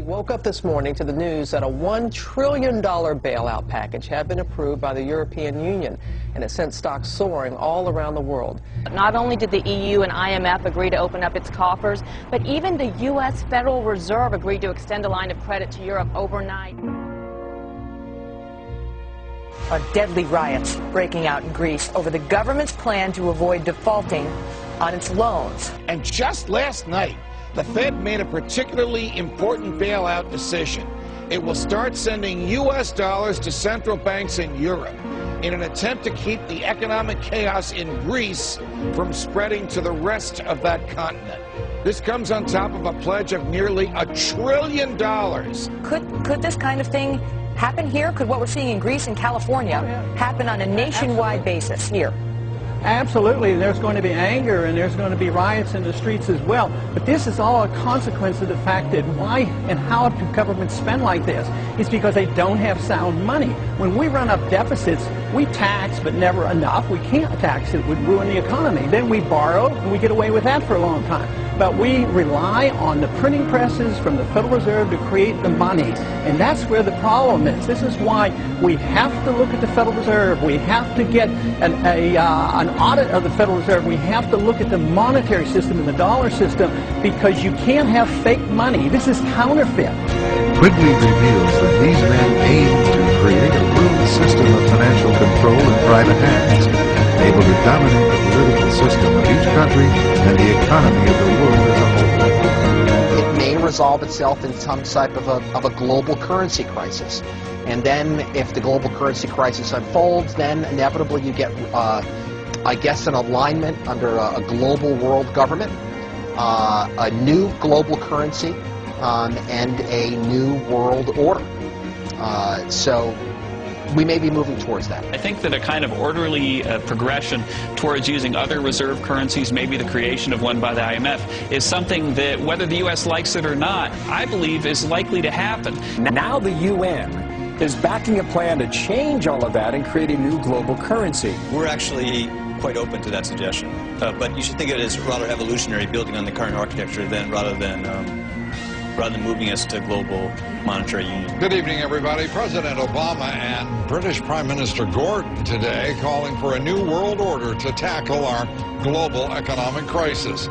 woke up this morning to the news that a $1 trillion bailout package had been approved by the European Union, and it sent stocks soaring all around the world. Not only did the EU and IMF agree to open up its coffers, but even the U.S. Federal Reserve agreed to extend a line of credit to Europe overnight. Deadly riots breaking out in Greece over the government's plan to avoid defaulting on its loans. And just last night, the Fed made a particularly important bailout decision. It will start sending U.S. dollars to central banks in Europe in an attempt to keep the economic chaos in Greece from spreading to the rest of that continent. This comes on top of a pledge of nearly $1 trillion. Could this kind of thing happen here? Could what we're seeing in Greece and California happen on a nationwide basis here? Absolutely. There's going to be anger and there's going to be riots in the streets as well. But this is all a consequence of the fact that why and how do governments spend like this? It's because they don't have sound money. When we run up deficits, we tax, but never enough. We can't tax. It would ruin the economy. Then we borrow, and we get away with that for a long time. But we rely on the printing presses from the Federal Reserve to create the money. And that's where the problem is. This is why we have to look at the Federal Reserve. We have to get an audit of the Federal Reserve. We have to look at the monetary system and the dollar system, because you can't have fake money. This is counterfeit. Quigley reveals that these men aim to create a world system of financial control in private hands, able to dominate the political system of each country and the economy of the world as a whole. It may resolve itself in some type of a global currency crisis. And then if the global currency crisis unfolds, then inevitably you get, I guess, an alignment under a global world government, a new global currency, and a new world order. So we may be moving towards that. I think that a kind of orderly progression towards using other reserve currencies, maybe the creation of one by the IMF, is something that, whether the U.S. likes it or not, I believe is likely to happen. Now the UN is backing a plan to change all of that and create a new global currency. We're actually quite open to that suggestion, but you should think of it as rather evolutionary, building on the current architecture, rather than moving us to global monetary union. Good evening, everybody. President Obama and British Prime Minister Gordon today calling for a new world order to tackle our global economic crisis.